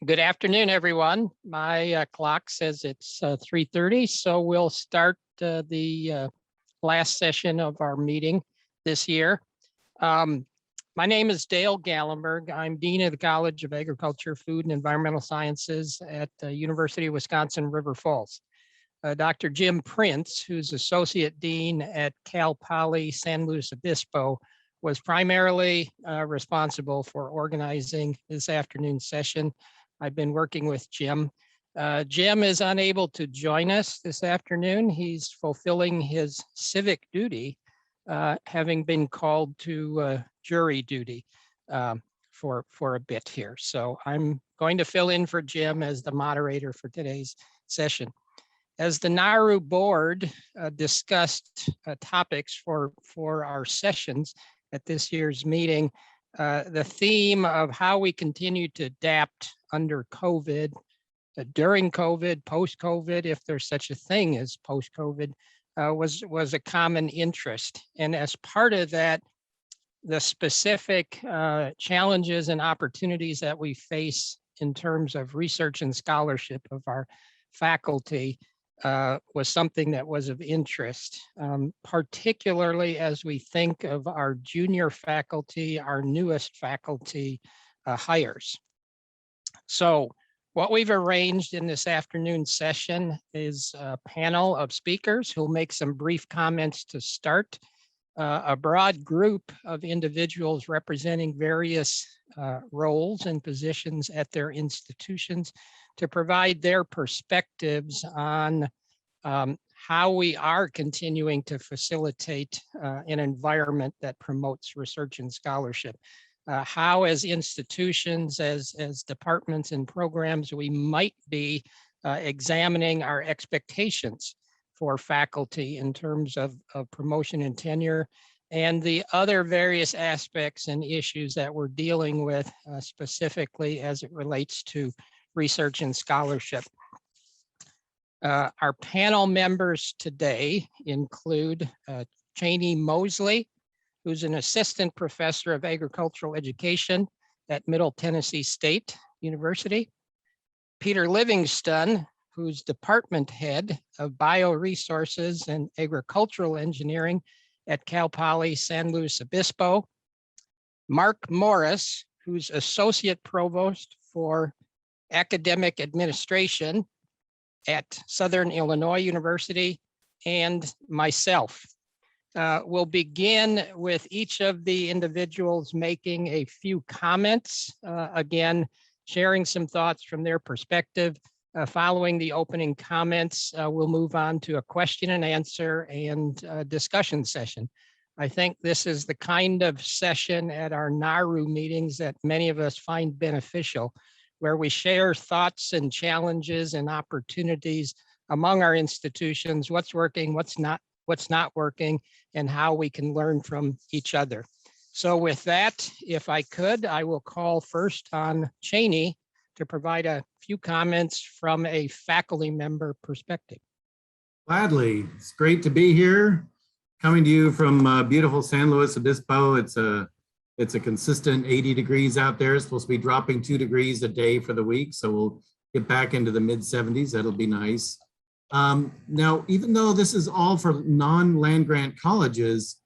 Good afternoon, everyone. My clock says it's 3:30, so we'll start the last session of our meeting this year. My name is Dale Gallenberg. I'm Dean of the College of Agriculture, Food, and Environmental Sciences at the University of Wisconsin-River Falls. Dr. Jim Prince, who's Associate Dean at Cal Poly San Luis Obispo, was primarily responsible for organizing this afternoon's session. I've been working with Jim. Jim is unable to join us this afternoon. He's fulfilling his civic duty, having been called to jury duty for a bit here. So I'm going to fill in for Jim as the moderator for today's session. As the NARRU board discussed topics for our sessions at this year's meeting, the theme of how we continue to adapt under COVID, during COVID, post-COVID, if there's such a thing as post-COVID, was a common interest. And as part of that, the specific challenges and opportunities that we face in terms of research and scholarship of our faculty was something that was of interest, particularly as we think of our junior faculty, our newest faculty hires. So what we've arranged in this afternoon session is a panel of speakers who'll make some brief comments to start, a broad group of individuals representing various roles and positions at their institutions to provide their perspectives on how we are continuing to facilitate an environment that promotes research and scholarship. How as institutions, as departments and programs, we might be examining our expectations for faculty in terms of promotion and tenure, and the other various aspects and issues that we're dealing with specifically as it relates to research and scholarship. Our panel members today include Cheney Mosley, who's an assistant professor of agricultural education at Middle Tennessee State University. Peter Livingston, who's department head of bioresources and agricultural engineering at Cal Poly San Luis Obispo. Mark Morris, who's associate provost for academic administration at Southern Illinois University, and myself. We'll begin with each of the individuals making a few comments, again, sharing some thoughts from their perspective. Following the opening comments, we'll move on to a question and answer and discussion session. I think this is the kind of session at our NARRU meetings that many of us find beneficial, where we share thoughts and challenges and opportunities among our institutions, what's working, what's not working, and how we can learn from each other. So with that, if I could, I will call first on Cheney to provide a few comments from a faculty member perspective. Gladly. It's great to be here, coming to you from beautiful San Luis Obispo. It's a consistent 80 degrees out there. It's supposed to be dropping 2 degrees a day for the week. So we'll get back into the mid 70s. That'll be nice. Now, even though this is all for non-land grant colleges,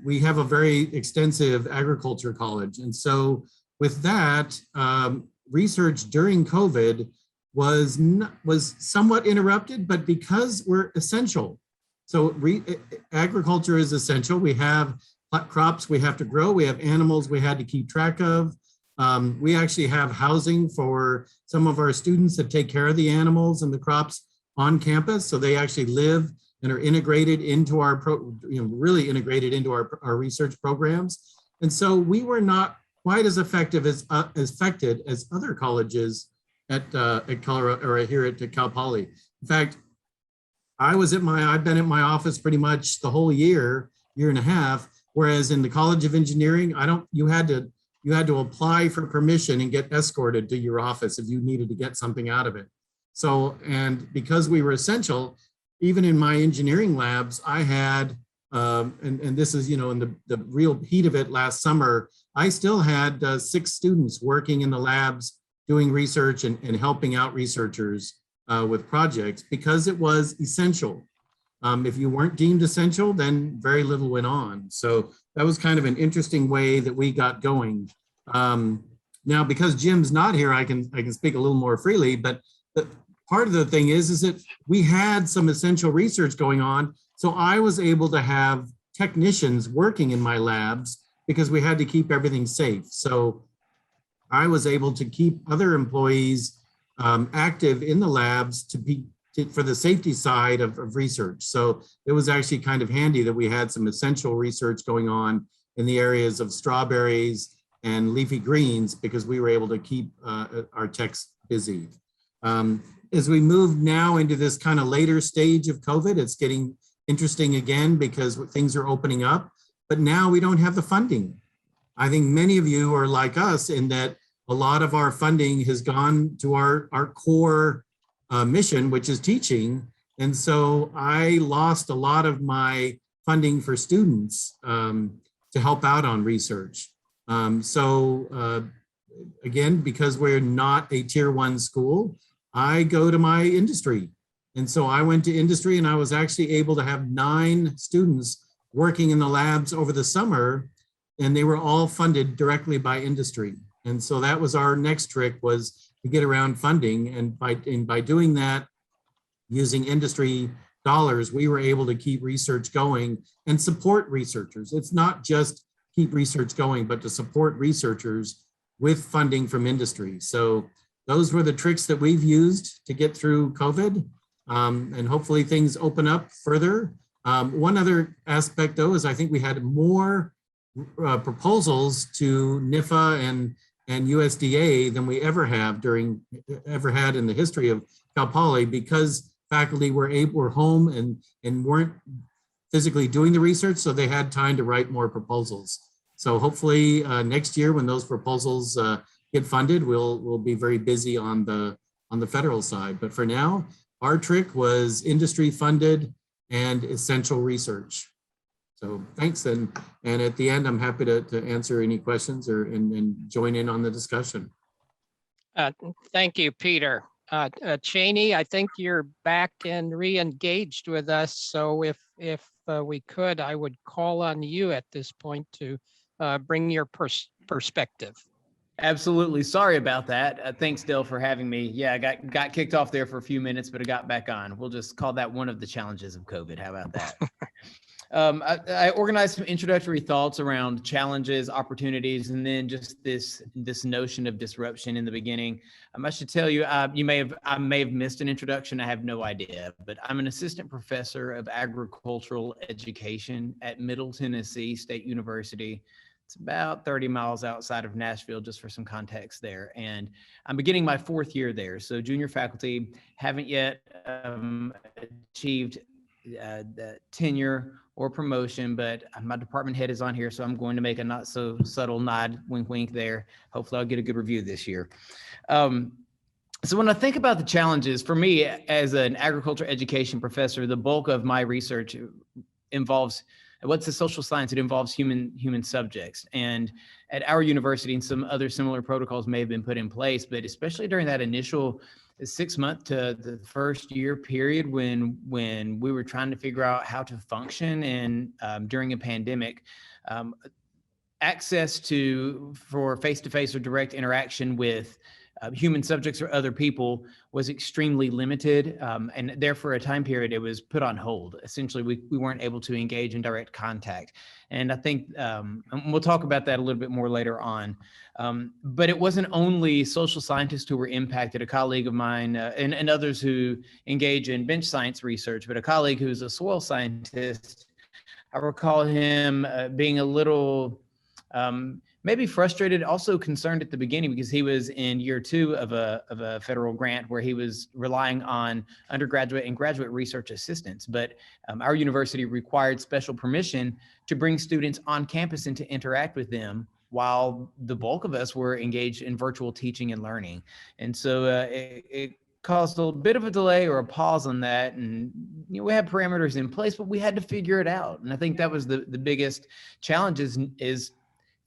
we have a very extensive agriculture college. And so with that, research during COVID was somewhat interrupted, but because we're essential. So agriculture is essential. We have crops we have to grow. We have animals we had to keep track of. We actually have housing for some of our students that take care of the animals and the crops on campus. So they actually live and are integrated into our, really integrated into our research programs. And so we were not quite as effective as affected as other colleges at Colorado or here at Cal Poly. In fact, I've been at my office pretty much the whole year and a half. Whereas in the College of Engineering, you had to apply for permission and get escorted to your office if you needed to get something out of it. So, and because we were essential, even in my engineering labs, I had, and this is, in the real heat of it last summer, I still had 6 students working in the labs doing research and helping out researchers with projects because it was essential. If you weren't deemed essential, then very little went on. So that was kind of an interesting way that we got going. Now, because Jim's not here, I can speak a little more freely, but part of the thing is that we had some essential research going on. So I was able to have technicians working in my labs because we had to keep everything safe. So I was able to keep other employees active in the labs for the safety side of research. So it was actually kind of handy that we had some essential research going on in the areas of strawberries and leafy greens because we were able to keep our techs busy. As we move now into this kind of later stage of COVID, it's getting interesting again because things are opening up, but now we don't have the funding. I think many of you are like us in that a lot of our funding has gone to our core mission, which is teaching. And so I lost a lot of my funding for students to help out on research. Again, because we're not a tier 1 school, I go to my industry. And so I went to industry and I was actually able to have 9 students working in the labs over the summer, and they were all funded directly by industry. And so that was our next trick, was to get around funding. And by doing that, using industry dollars, we were able to keep research going and support researchers. It's not just keep research going, but to support researchers with funding from industry. So those were the tricks that we've used to get through COVID, and hopefully things open up further. One other aspect though, is I think we had more proposals to NIFA and USDA than we ever had in the history of Cal Poly, because faculty were home and weren't physically doing the research, so they had time to write more proposals. So hopefully next year when those proposals get funded, we'll be very busy on the federal side. But for now, our trick was industry funded and essential research. So thanks, and at the end, I'm happy to answer any questions and join in on the discussion. Thank you, Peter. Cheney, I think you're back and re-engaged with us. So if we could, I would call on you at this point to bring your perspective. Absolutely. Sorry about that. Thanks, Dale, for having me. Yeah, I got kicked off there for a few minutes, but I got back on. We'll just call that one of the challenges of COVID. How about that? I organized some introductory thoughts around challenges, opportunities, and then just this notion of disruption in the beginning. I should tell you, I may have missed an introduction. I have no idea, but I'm an assistant professor of agricultural education at Middle Tennessee State University. It's about 30 miles outside of Nashville, just for some context there. And I'm beginning my 4th year there. So junior faculty, haven't yet achieved the tenure or promotion, but my department head is on here, so I'm going to make a not so subtle nod, wink, wink there. Hopefully I'll get a good review this year. So when I think about the challenges, for me as an agriculture education professor, the bulk of my research involves, what's the social science? It involves human subjects. And at our university, and some other similar protocols may have been put in place, but especially during that initial 6-month to the first year period when we were trying to figure out how to function and during a pandemic, access for face-to-face or direct interaction with human subjects or other people was extremely limited. And there for a time period, it was put on hold. Essentially, we weren't able to engage in direct contact. And I think, and we'll talk about that a little bit more later on. But it wasn't only social scientists who were impacted. A colleague of mine and others who engage in bench science research, but a colleague who's a soil scientist, I recall him being a little, maybe frustrated, also concerned at the beginning because he was in year 2 of a federal grant where he was relying on undergraduate and graduate research assistants. But our university required special permission to bring students on campus and to interact with them while the bulk of us were engaged in virtual teaching and learning. And so it caused a bit of a delay or a pause on that. And we had parameters in place, but we had to figure it out. And I think that was the biggest challenge is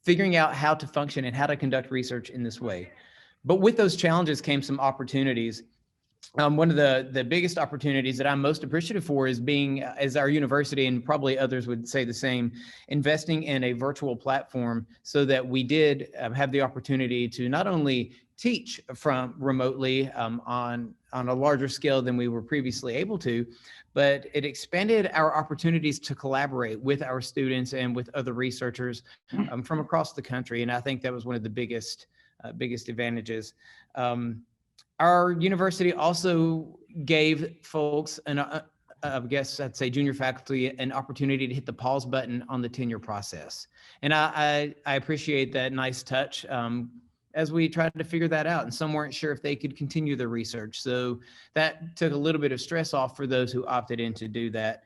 figuring out how to function and how to conduct research in this way. But with those challenges came some opportunities. One of the biggest opportunities that I'm most appreciative for is being, as our university, and probably others would say the same, investing in a virtual platform so that we did have the opportunity to not only teach from remotely on a larger scale than we were previously able to, but it expanded our opportunities to collaborate with our students and with other researchers from across the country. And I think that was one of the biggest advantages. Our university also gave folks, I guess I'd say junior faculty, an opportunity to hit the pause button on the tenure process. And I appreciate that nice touch as we tried to figure that out. And some weren't sure if they could continue their research. So that took a little bit of stress off for those who opted in to do that.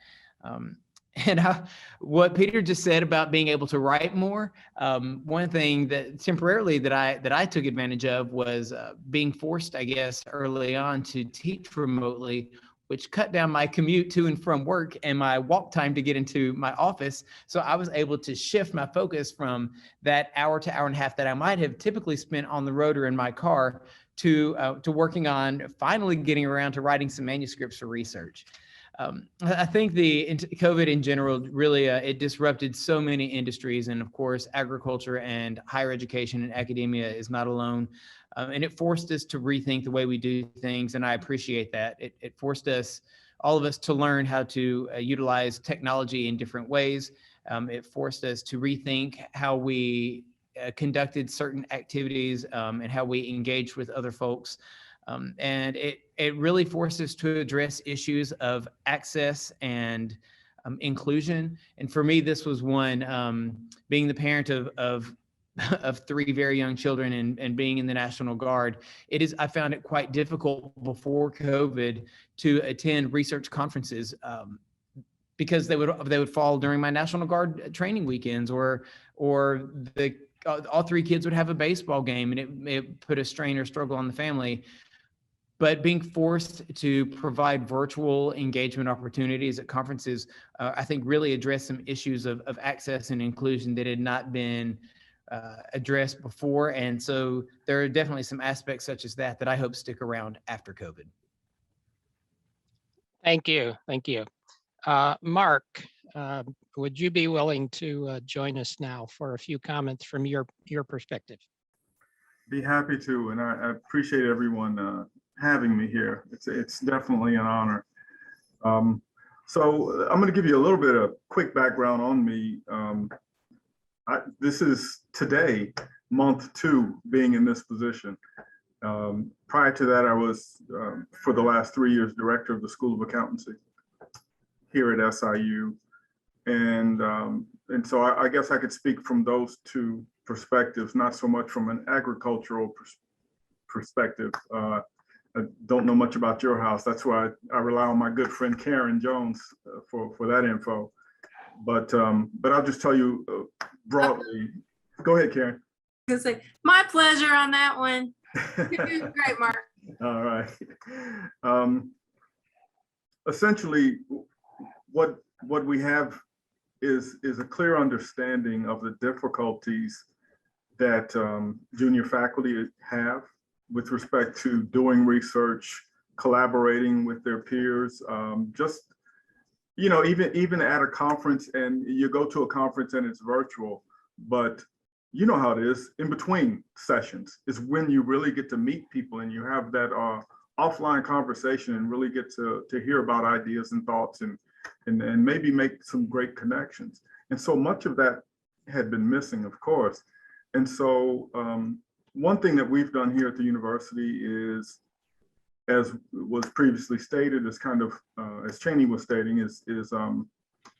What Peter just said about being able to write more, one thing that temporarily that I took advantage of was being forced, I guess, early on to teach remotely, which cut down my commute to and from work and my walk time to get into my office. So I was able to shift my focus from that hour to hour and a half that I might have typically spent on the road or in my car to working on finally getting around to writing some manuscripts for research. I think the COVID in general really it disrupted so many industries, and of course agriculture and higher education and academia is not alone, and it forced us to rethink the way we do things, and I appreciate that. It forced us, all of us, to learn how to utilize technology in different ways. It forced us to rethink how we conducted certain activities and how we engaged with other folks. And it really forced us to address issues of access and inclusion. And for me, this was one, being the parent of three very young children and being in the National Guard, I found it quite difficult before COVID to attend research conferences because they would fall during my National Guard training weekends, or all three kids would have a baseball game, and it put a strain or struggle on the family. But being forced to provide virtual engagement opportunities at conferences, I think really addressed some issues of access and inclusion that had not been addressed before. And so there are definitely some aspects such as that I hope stick around after COVID. Thank you. Thank you. Mark, would you be willing to join us now for a few comments from your perspective? Be happy to, and I appreciate everyone having me here. It's definitely an honor. So I'm going to give you a little bit of quick background on me. This is today, month 2, being in this position. Prior to that, I was, for the last 3 years, director of the School of Accountancy here at SIU. And so I guess I could speak from those two perspectives, not so much from an agricultural perspective. I don't know much about your house. That's why I rely on my good friend Karen Jones for that info. But I'll just tell you broadly. Go ahead, Karen. I was gonna say, my pleasure on that one. You're doing great, Mark. All right. Essentially, what we have is a clear understanding of the difficulties that junior faculty have with respect to doing research, collaborating with their peers, just, you know, even at a conference, and you go to a conference and it's virtual, but you know how it is, in between sessions is when you really get to meet people and you have that offline conversation and really get to hear about ideas and thoughts and maybe make some great connections. And so much of that had been missing, of course. And so one thing that we've done here at the university is, as was previously stated, is kind of, as Cheney was stating, is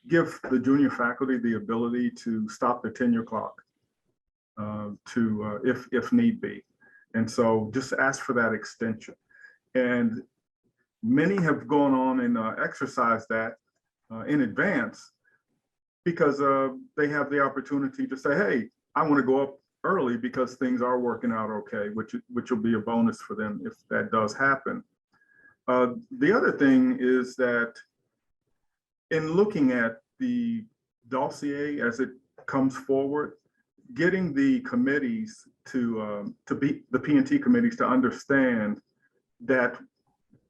give the junior faculty the ability to stop the tenure clock if need be. And so just ask for that extension. And many have gone on and exercised that in advance because they have the opportunity to say, hey, I want to go up early because things are working out okay, which will be a bonus for them if that does happen. The other thing is that in looking at the dossier as it comes forward, getting the committees to be the P&T committees to understand that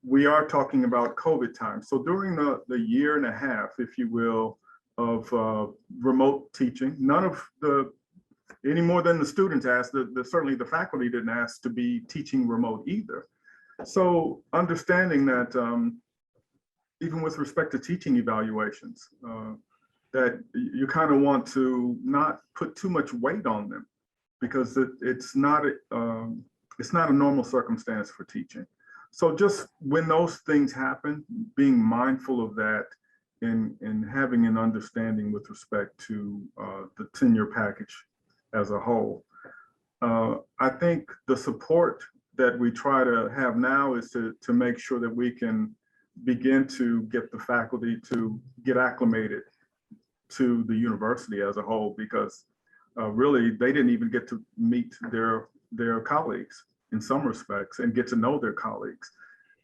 we are talking about COVID time. So during the year and a half, if you will, of remote teaching, none of any more than the students asked, certainly the faculty didn't ask to be teaching remote either. So understanding that even with respect to teaching evaluations, that you kind of want to not put too much weight on them, because it's not a normal circumstance for teaching. So just when those things happen, being mindful of that and having an understanding with respect to the tenure package as a whole. I think the support that we try to have now is to make sure that we can begin to get the faculty to get acclimated to the university as a whole, because really they didn't even get to meet their colleagues in some respects and get to know their colleagues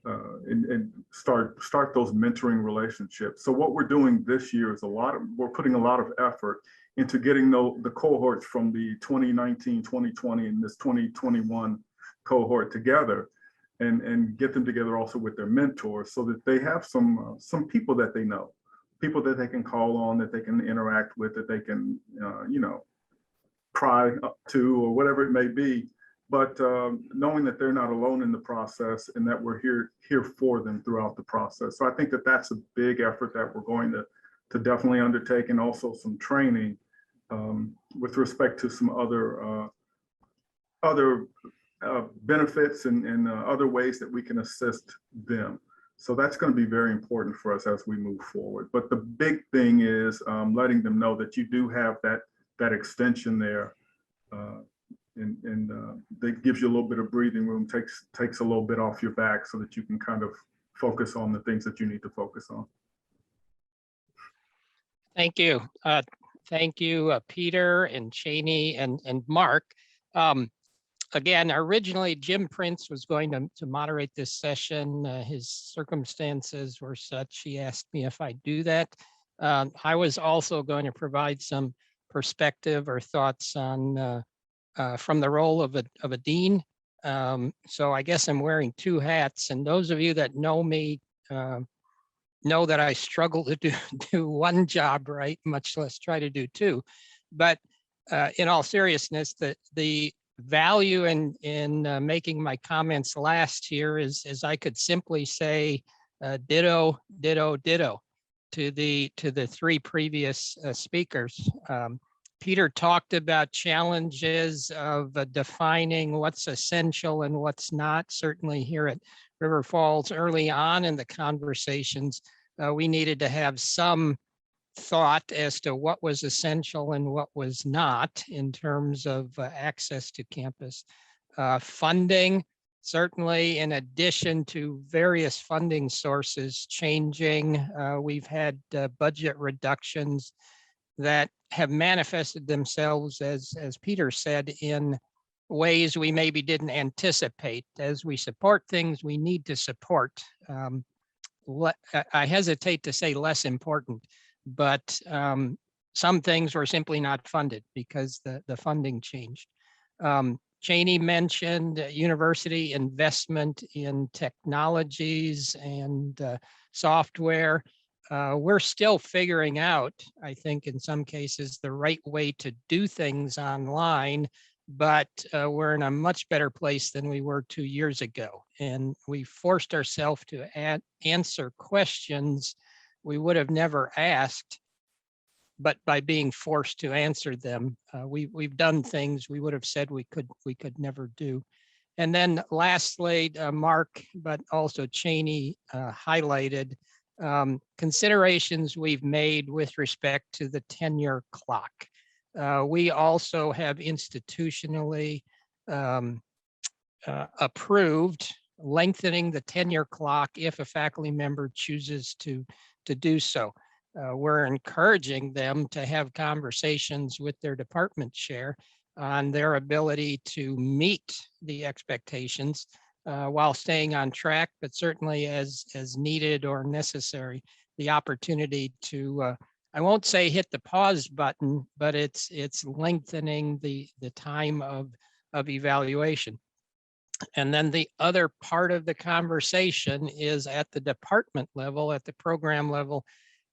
and start those mentoring relationships. So what we're doing this year is we're putting a lot of effort into getting the cohorts from the 2019, 2020, and this 2021 cohort together and get them together also with their mentors, so that they have some people that they know, people that they can call on, that they can interact with, that they can, cry up to, or whatever it may be. But knowing that they're not alone in the process and that we're here for them throughout the process. So I think that that's a big effort that we're going to definitely undertake, and also some training with respect to some other benefits and other ways that we can assist them. So that's going to be very important for us as we move forward. But the big thing is letting them know that you do have that extension there, and that gives you a little bit of breathing room, takes a little bit off your back, so that you can kind of focus on the things that you need to focus on. Thank you. Thank you, Peter and Cheney and Mark. Again, originally Jim Prince was going to moderate this session. His circumstances were such, he asked me if I'd do that. I was also going to provide some perspective or thoughts on from the role of a dean. So I guess I'm wearing two hats, and those of you that know me know that I struggle to do one job right, much less try to do two. But in all seriousness, the value in making my comments last here is I could simply say ditto, ditto, ditto to the three previous speakers. Peter talked about challenges of defining what's essential and what's not. Certainly here at River Falls, early on in the conversations, we needed to have some thought as to what was essential and what was not in terms of access to campus. Funding, certainly in addition to various funding sources changing, we've had budget reductions that have manifested themselves, as Peter said, in ways we maybe didn't anticipate. As we support things we need to support, I hesitate to say less important, but some things were simply not funded because the funding changed. Cheney mentioned university investment in technologies and software. We're still figuring out, I think in some cases, the right way to do things online, but we're in a much better place than we were 2 years ago. And we forced ourselves to answer questions we would have never asked, but by being forced to answer them, we've done things we would have said we could never do. And then lastly, Mark, but also Cheney highlighted considerations we've made with respect to the tenure clock. We also have institutionally approved lengthening the tenure clock if a faculty member chooses to do so. We're encouraging them to have conversations with their department chair on their ability to meet the expectations while staying on track, but certainly as needed or necessary, the opportunity to I won't say hit the pause button, but it's lengthening the time of evaluation. And then the other part of the conversation is at the department level, at the program level,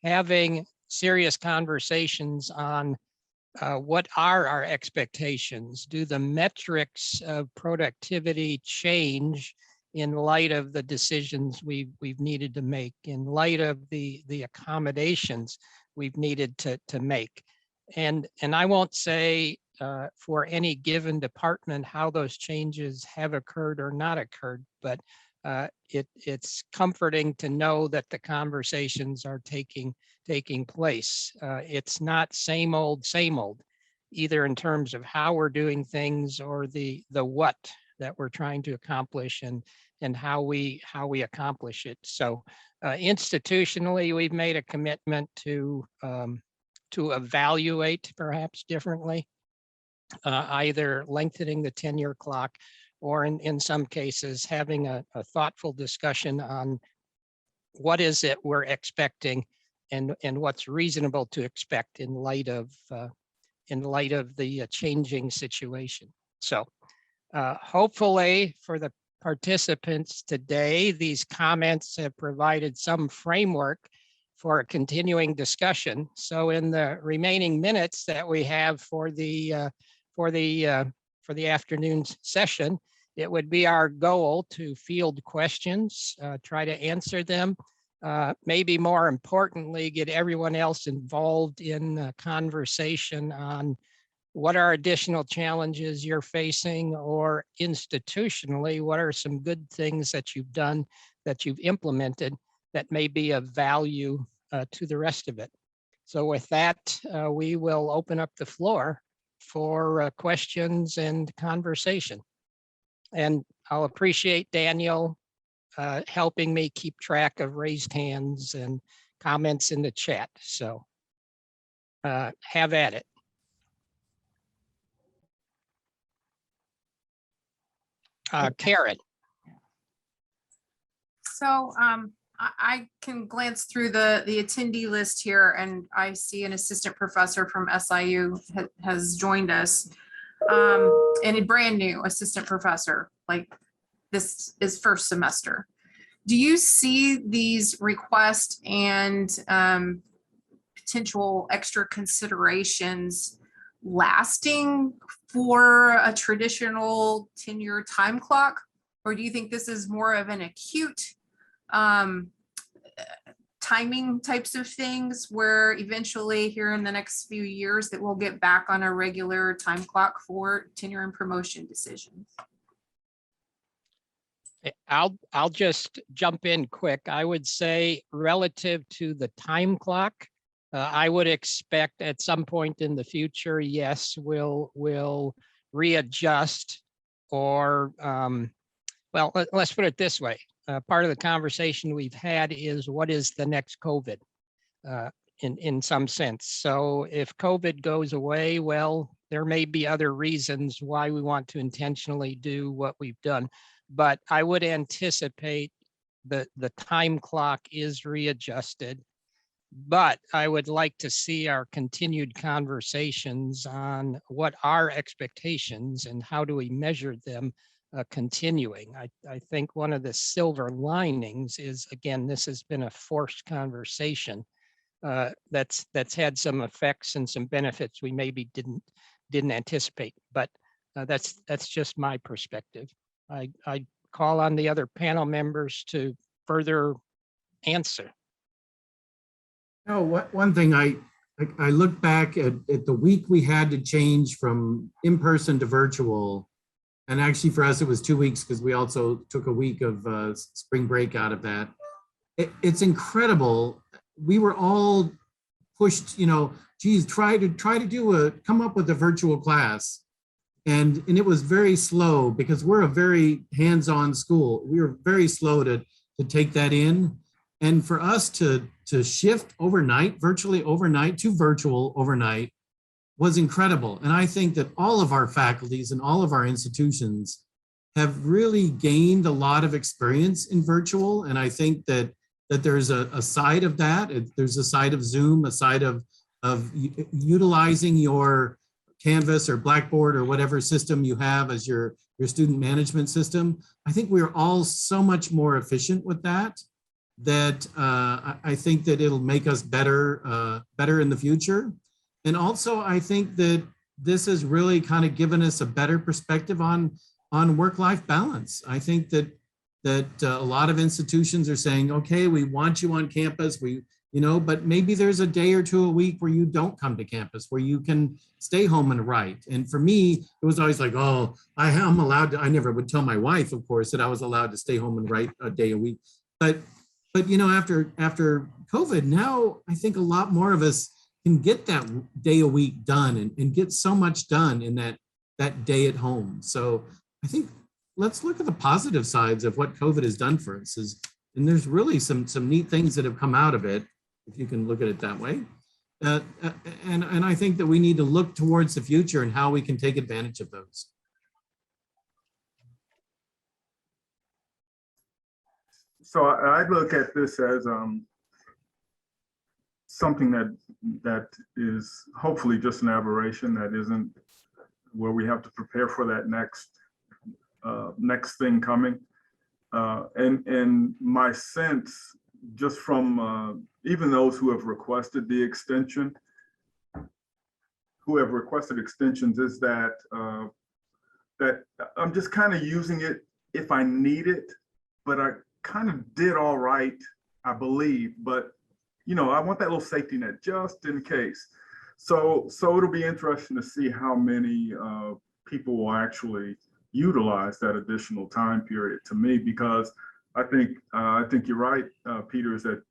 having serious conversations on what are our expectations? Do the metrics of productivity change in light of the decisions we've needed to make, in light of the accommodations we've needed to make? And I won't say for any given department how those changes have occurred or not occurred, but it's comforting to know that the conversations are taking place. It's not same old, either in terms of how we're doing things or the what that we're trying to accomplish and how we accomplish it. So institutionally, we've made a commitment to evaluate perhaps differently, either lengthening the tenure clock or in some cases having a thoughtful discussion on what is it we're expecting and what's reasonable to expect in light of the changing situation. So hopefully for the participants today, these comments have provided some framework for a continuing discussion. So in the remaining minutes that we have for the afternoon's session, it would be our goal to field questions, try to answer them. Maybe more importantly, get everyone else involved in a conversation on what are additional challenges you're facing, or institutionally, what are some good things that you've done, that you've implemented that may be of value to the rest of it. So with that, we will open up the floor for questions and conversation. And I'll appreciate Daniel helping me keep track of raised hands and comments in the chat. So have at it. Karen. So I can glance through the attendee list here, and I see an assistant professor from SIU has joined us, and a brand new assistant professor, like this is first semester. Do you see these requests and potential extra considerations lasting for a traditional tenure time clock? Or do you think this is more of an acute timing types of things where eventually here in the next few years that we'll get back on a regular time clock for tenure and promotion decisions? I'll just jump in quick. I would say relative to the time clock, I would expect at some point in the future, yes, we'll readjust or, well, let's put it this way. Part of the conversation we've had is what is the next COVID in some sense. So if COVID goes away, well, there may be other reasons why we want to intentionally do what we've done. But I would anticipate that the time clock is readjusted. But I would like to see our continued conversations on what are expectations and how do we measure them continuing. I think one of the silver linings is, again, this has been a forced conversation that's had some effects and some benefits we maybe didn't anticipate. But that's just my perspective. I call on the other panel members to further answer. No, one thing I look back at the week we had to change from in-person to virtual, and actually for us it was 2 weeks because we also took a week of spring break out of that. It's incredible. We were all pushed, you know, geez, try to come up with a virtual class. And it was very slow because we're a very hands-on school. We were very slow to take that in. And for us to shift overnight, virtually overnight to virtual overnight was incredible. And I think that all of our faculties and all of our institutions have really gained a lot of experience in virtual. And I think that that there's a side of that. There's a side of Zoom, a side of utilizing your Canvas or Blackboard or whatever system you have as your student management system. I think we're all so much more efficient with that, that I think that it'll make us better in the future. And also, I think that this has really kind of given us a better perspective on work-life balance. I think that a lot of institutions are saying, okay, we want you on campus, but maybe there's a day or two a week where you don't come to campus, where you can stay home and write. And for me, it was always like, oh, I'm allowed to, I never would tell my wife, of course, that I was allowed to stay home and write a day a week. But after COVID, now I think a lot more of us can get that day a week done and get so much done in that day at home. So I think let's look at the positive sides of what COVID has done for us. And there's really some neat things that have come out of it, if you can look at it that way. And I think that we need to look towards the future and how we can take advantage of those. So I look at this as something that is hopefully just an aberration, that isn't where we have to prepare for that next thing coming. And my sense, just from even those who have requested the extension, extensions, is that that I'm just kind of using it if I need it, but I kind of did all right, I believe, but I want that little safety net just in case. So it'll be interesting to see how many people will actually utilize that additional time period, to me, because I think you're right, Peter, is that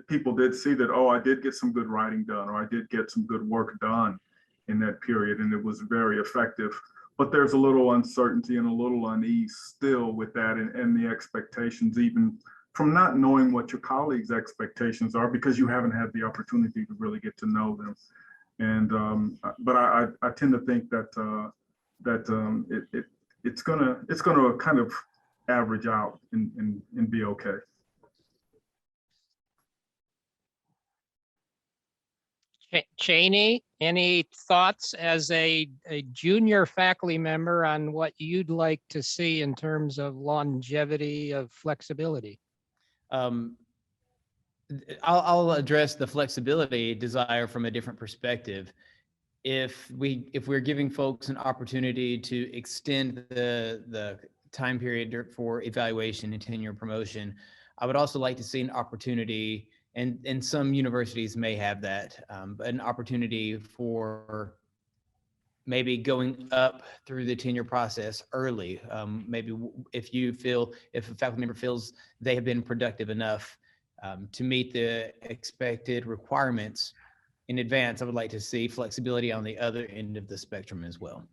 people did see that, oh, I did get some good writing done, or I did get some good work done in that period, and it was very effective. But there's a little uncertainty and a little unease still with that, and the expectations, even from not knowing what your colleagues' expectations are, because you haven't had the opportunity to really get to know them. And but I tend to think that it's gonna kind of average out and be okay. Cheney, any thoughts as a junior faculty member on what you'd like to see in terms of longevity of flexibility? I'll address the flexibility desire from a different perspective. If we're giving folks an opportunity to extend the time period for evaluation and tenure promotion, I would also like to see an opportunity, and some universities may have that, but an opportunity for maybe going up through the tenure process early. Maybe if a faculty member feels they have been productive enough to meet the expected requirements in advance, I would like to see flexibility on the other end of the spectrum as well.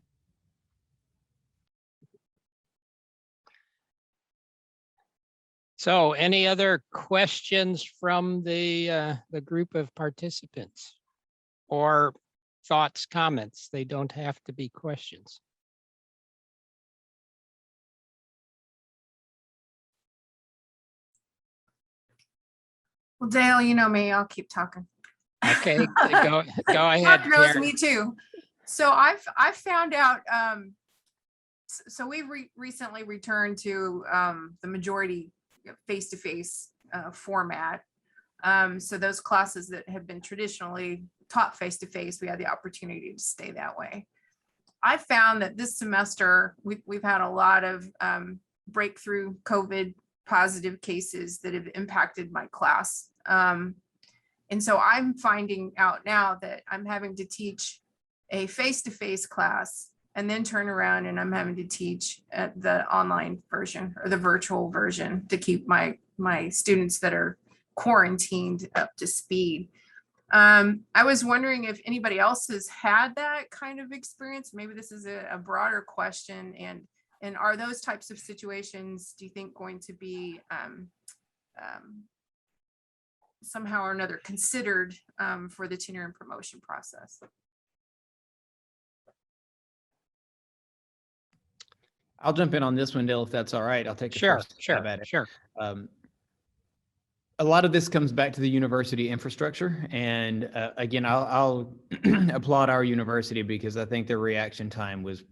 So any other questions from the group of participants, or thoughts, comments? They don't have to be questions. Well, Dale, you know me, I'll keep talking. Okay, go ahead. Mark knows Karen. me too. So I found out, so we recently returned to the majority face-to-face format. So those classes that have been traditionally taught face-to-face, we had the opportunity to stay that way. I found that this semester, we've had a lot of breakthrough COVID positive cases that have impacted my class. And so I'm finding out now that I'm having to teach a face-to-face class and then turn around and I'm having to teach at the online version or the virtual version to keep my students that are quarantined up to speed. I was wondering if anybody else has had that kind of experience. Maybe this is a broader question, and are those types of situations, do you think, going to be somehow or another considered for the tenure and promotion process? I'll jump in on this one, Dale, if that's all right. I'll take the Sure, first stab at it. Sure. A lot of this comes back to the university infrastructure. And again, I'll applaud our university because I think their reaction time was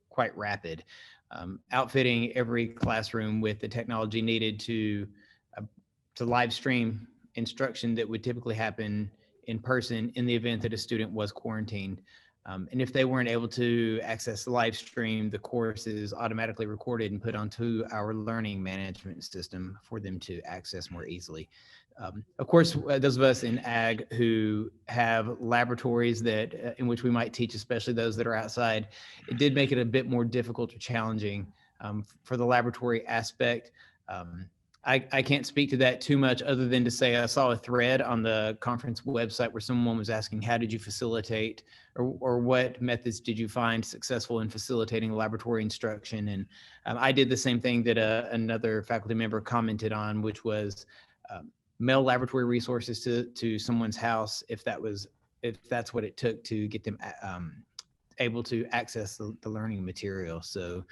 quite rapid. Outfitting every classroom with the technology needed to live stream instruction that would typically happen in person in the event that a student was quarantined. And if they weren't able to access the live stream, the course is automatically recorded and put onto our learning management system for them to access more easily. Of course, those of us in ag who have laboratories that in which we might teach, especially those that are outside, it did make it a bit more difficult or challenging for the laboratory aspect. I can't speak to that too much other than to say I saw a thread on the conference website where someone was asking, how did you facilitate or what methods did you find successful in facilitating laboratory instruction? And I did the same thing that another faculty member commented on, which was mail laboratory resources to someone's house if that's what it took to get them able to access the learning material. So,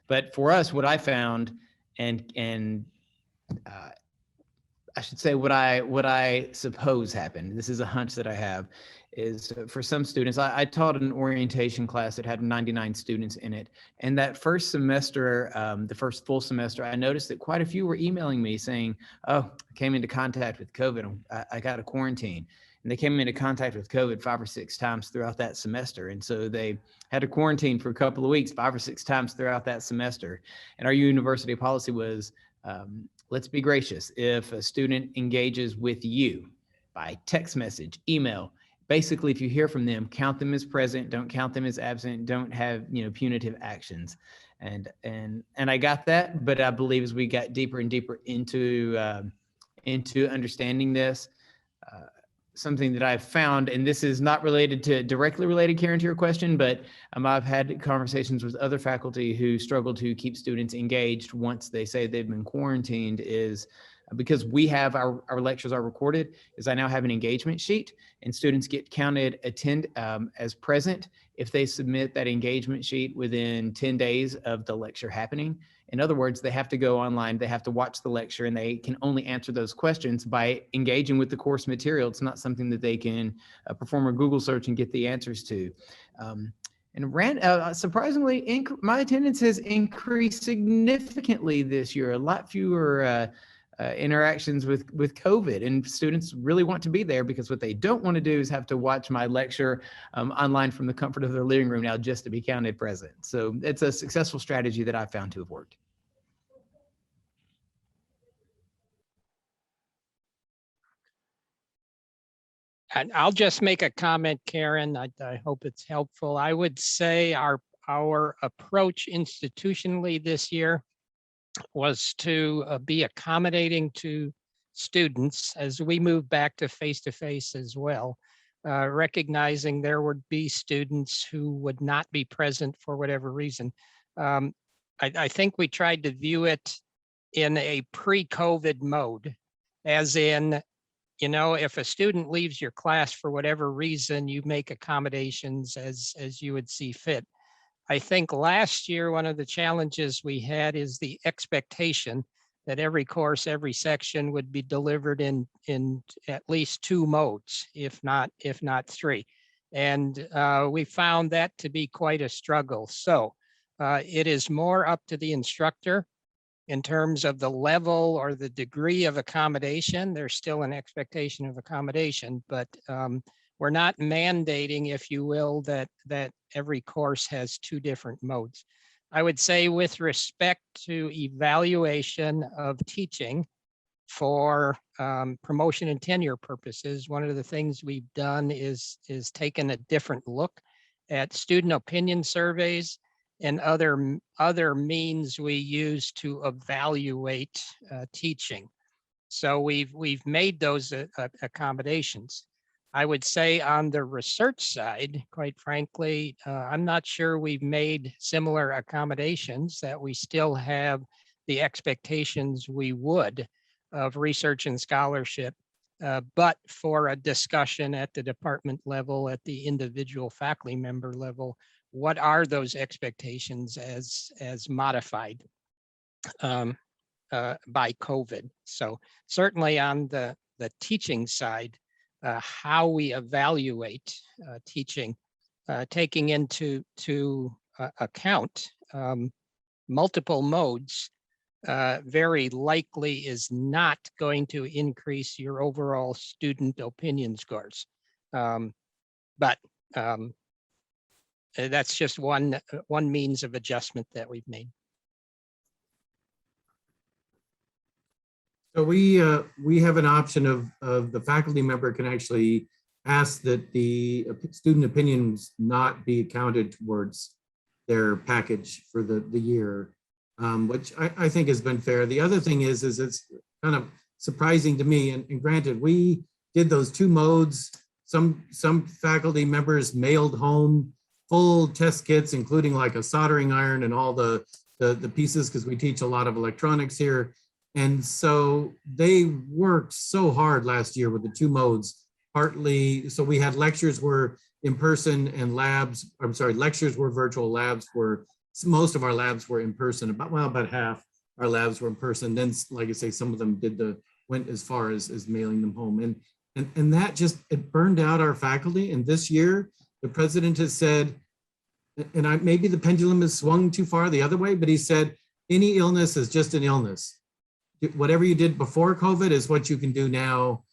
but for us, what I found, and I should say what I suppose happened, this is a hunch that I have, is for some students, I taught an orientation class that had 99 students in it. And that first semester, the first full semester, I noticed that quite a few were emailing me saying, oh, I came into contact with COVID. I got a quarantine. And they came into contact with COVID 5 or 6 times throughout that semester. And so they had to quarantine for a couple of weeks, 5 or 6 times throughout that semester. And our university policy was, let's be gracious. If a student engages with you by text message, email, basically, if you hear from them, count them as present, don't count them as absent, don't have, punitive actions. And I got that, but I believe as we got deeper and deeper into understanding this, something that I've found, and this is not directly related, Karen, to your question, but I've had conversations with other faculty who struggle to keep students engaged once they say they've been quarantined, is because we have our lectures are recorded, is I now have an engagement sheet, and students get counted as present if they submit that engagement sheet within 10 days of the lecture happening. In other words, they have to go online, they have to watch the lecture, and they can only answer those questions by engaging with the course material. It's not something that they can perform a Google search and get the answers to. And surprisingly, my attendance has increased significantly this year. A lot fewer interactions with COVID, and students really want to be there because what they don't want to do is have to watch my lecture online from the comfort of their living room now just to be counted present. So it's a successful strategy that I found to have worked. And I'll just make a comment, Karen. I hope it's helpful. I would say our approach institutionally this year was to be accommodating to students as we move back to face-to-face as well, recognizing there would be students who would not be present for whatever reason. I think we tried to view it in a pre-COVID mode, as in, if a student leaves your class for whatever reason, you make accommodations as you would see fit. I think last year, one of the challenges we had is the expectation that every course, every section would be delivered in at least 2 modes, if not 3. And we found that to be quite a struggle. So it is more up to the instructor in terms of the level or the degree of accommodation. There's still an expectation of accommodation, but we're not mandating, if you will, that every course has 2 different modes. I would say with respect to evaluation of teaching for promotion and tenure purposes, one of the things we've done is taken a different look at student opinion surveys and other means we use to evaluate teaching. So we've made those accommodations. I would say on the research side, quite frankly, I'm not sure we've made similar accommodations, that we still have the expectations we would of research and scholarship, but for a discussion at the department level, at the individual faculty member level, what are those expectations as modified? by COVID. So certainly on the teaching side, how we evaluate teaching, taking into account multiple modes, very likely is not going to increase your overall student opinion scores. But that's just one means of adjustment that we've made. So we have an option of the faculty member can actually ask that the student opinions not be counted towards their package for the year, which I think has been fair. The other thing is it's kind of surprising to me, and granted, we did those 2 modes. Some faculty members mailed home full test kits, including like a soldering iron and all the pieces, because we teach a lot of electronics here. And so they worked so hard last year with the 2 modes, partly, so we had lectures were in person and labs, I'm sorry, lectures were virtual, labs were, most of our labs were in person, about half our labs were in person. Then, like I say, some of them went as far as mailing them home. And that just, it burned out our faculty. And this year, the president has said, and maybe the pendulum has swung too far the other way, but he said, any illness is just an illness. Whatever you did before COVID is what you can do now,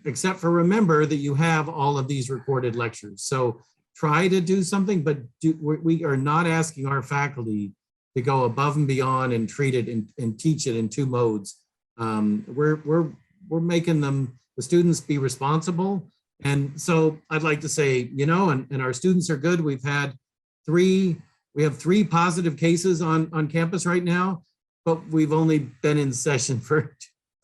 except for remember that you have all of these recorded lectures. So try to do something, but we are not asking our faculty to go above and beyond and treat it and teach it in 2 modes. We're making the students be responsible. And so I'd like to say, you know, and our students are good. We have 3 positive cases on campus right now, but we've only been in session for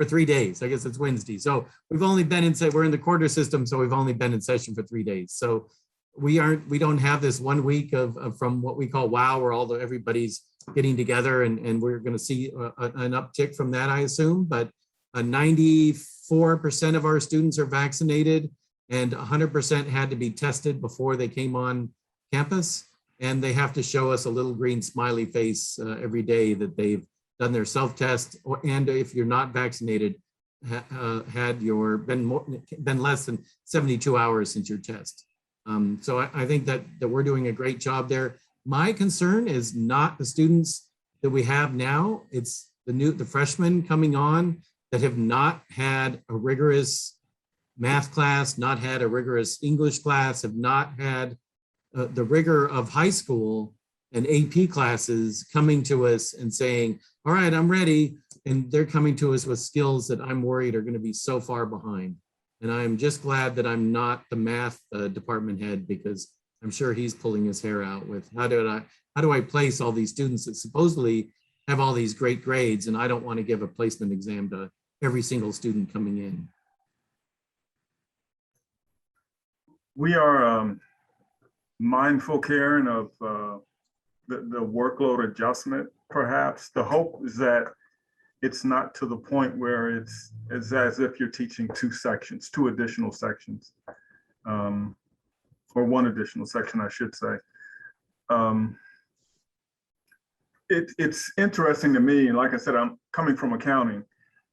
3 days. I guess it's Wednesday. So we've only been in, we're in the quarter system, so we've only been in session for 3 days. So we don't have this 1 week of from what we call WOW, where everybody's getting together, and we're going to see an uptick from that, I assume. But 94% of our students are vaccinated, and 100% had to be tested before they came on campus. And they have to show us a little green smiley face every day that they've done their self-test, and if you're not vaccinated, been less than 72 hours since your test. So I think that we're doing a great job there. My concern is not the students that we have now. It's the freshmen coming on that have not had a rigorous math class, not had a rigorous English class, have not had the rigor of high school and AP classes, coming to us and saying, all right, I'm ready. And they're coming to us with skills that I'm worried are going to be so far behind. And I'm just glad that I'm not the math department head, because I'm sure he's pulling his hair out with how do I place all these students that supposedly have all these great grades, and I don't want to give a placement exam to every single student coming in. We are mindful, Karen, of the workload adjustment. Perhaps the hope is that it's not to the point where it's as if you're teaching 2 additional sections, or 1 additional section, I should say. It's interesting to me, and like I said, I'm coming from accounting,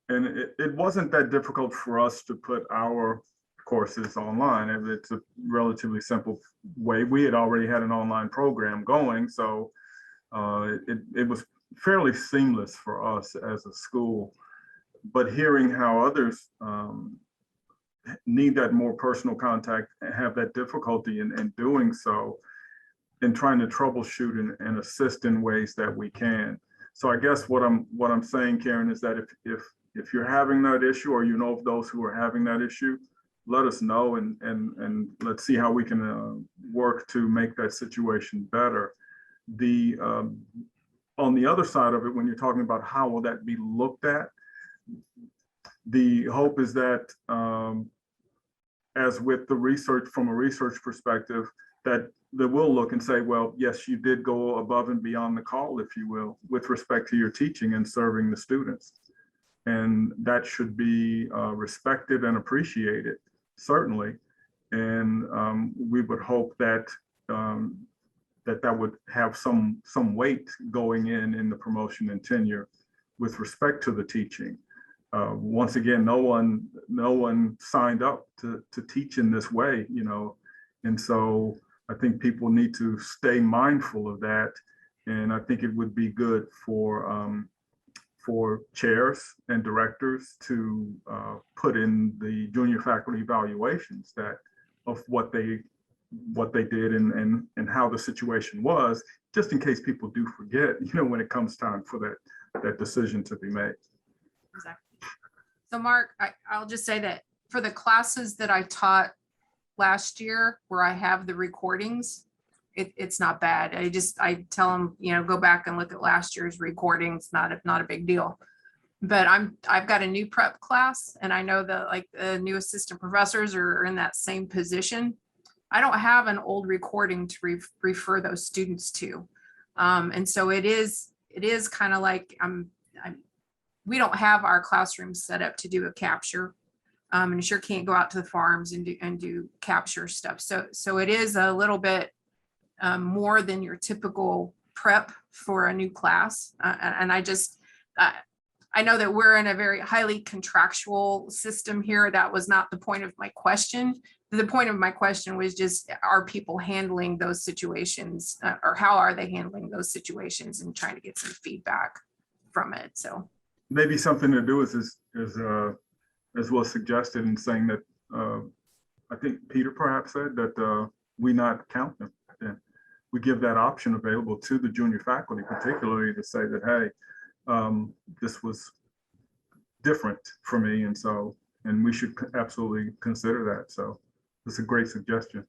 and it wasn't that difficult for us to put our courses online. It's a relatively simple way. We had already had an online program going, so it was fairly seamless for us as a school. But hearing how others need that more personal contact and have that difficulty in doing so, and trying to troubleshoot and assist in ways that we can. So I guess what I'm saying, Karen, is that if you're having that issue, or you know of those who are having that issue, let us know, and let's see how we can work to make that situation better. On the other side of it, when you're talking about how will that be looked at, the hope is that, as with the research, from a research perspective, that they will look and say, well, yes, you did go above and beyond the call, if you will, with respect to your teaching and serving the students. And that should be respected and appreciated, certainly. And we would hope that that would have some weight going in the promotion and tenure with respect to the teaching. Once again, no one signed up to teach in this way, you know, and so I think people need to stay mindful of that. And I think it would be good for chairs and directors to put in the junior faculty evaluations that of what they did and how the situation was, just in case people do forget, you know, when it comes time for that decision to be made. Exactly. So Mark, I'll just say that for the classes that I taught last year where I have the recordings, it's not bad. I tell them, you know, go back and look at last year's recordings, not a big deal. But I've got a new prep class, and I know that like the new assistant professors are in that same position. I don't have an old recording to refer those students to. And so it is kind of like we don't have our classrooms set up to do a capture. And you sure can't go out to the farms and do capture stuff. So it is a little bit more than your typical prep for a new class. And I know that we're in a very highly contractual system here. That was not the point of my question. The point of my question was just, are people handling those situations, or how are they handling those situations, and trying to get some feedback from it. So maybe something to do is as was suggested in saying that I think Peter perhaps said that we not count them. And we give that option available to the junior faculty, particularly to say that, hey, this was different for me. And we should absolutely consider that. So it's a great suggestion.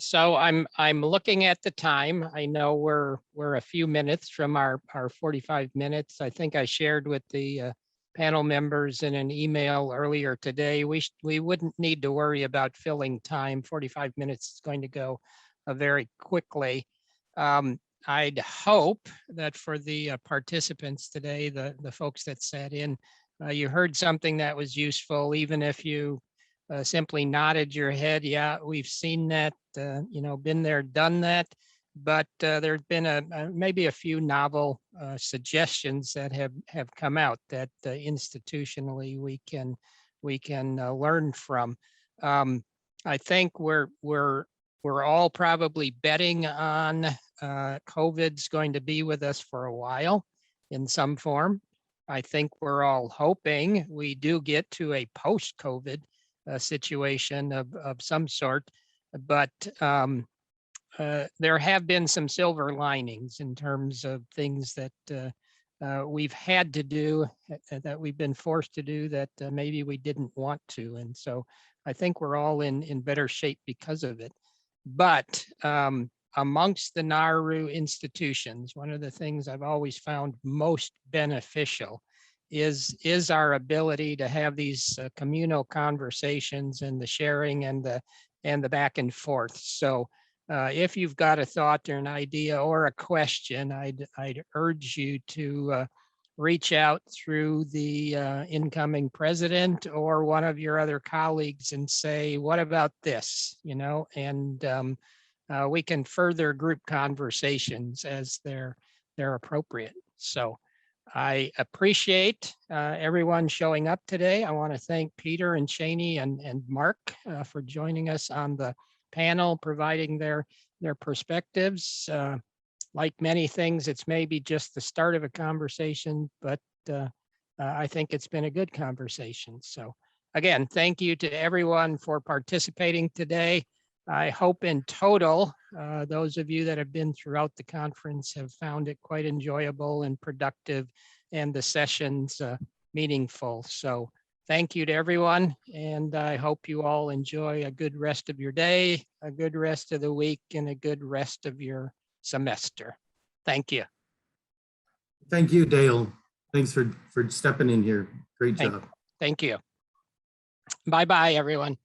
So I'm looking at the time. I know we're a few minutes from our 45 minutes. I think I shared with the panel members in an email earlier today. We wouldn't need to worry about filling time. 45 minutes is going to go very quickly. I'd hope that for the participants today, the folks that sat in, you heard something that was useful, even if you simply nodded your head. Yeah, we've seen that, you know, been there, done that. But there's been maybe a few novel suggestions that have come out that institutionally we can learn from. I think we're all probably betting on COVID's going to be with us for a while in some form. I think we're all hoping we do get to a post-COVID situation of some sort, but there have been some silver linings in terms of things that we've had to do, that we've been forced to do, that maybe we didn't want to. And so I think we're all in better shape because of it. But amongst the NARRU institutions, one of the things I've always found most beneficial is our ability to have these communal conversations and the sharing and the back and forth. So if you've got a thought or an idea or a question, I'd urge you to reach out through the incoming president or one of your other colleagues and say, what about this? You know, and we can further group conversations as they're appropriate. So I appreciate everyone showing up today. I want to thank Peter and Cheney and Mark for joining us on the panel, providing their perspectives. Like many things, it's maybe just the start of a conversation, but I think it's been a good conversation. So again, thank you to everyone for participating today. I hope in total, those of you that have been throughout the conference have found it quite enjoyable and productive, and the sessions meaningful. So thank you to everyone, and I hope you all enjoy a good rest of your day, a good rest of the week, and a good rest of your semester. Thank you. Thank you, Dale. Thanks for stepping in here. Great job. Thank you. Bye-bye, everyone.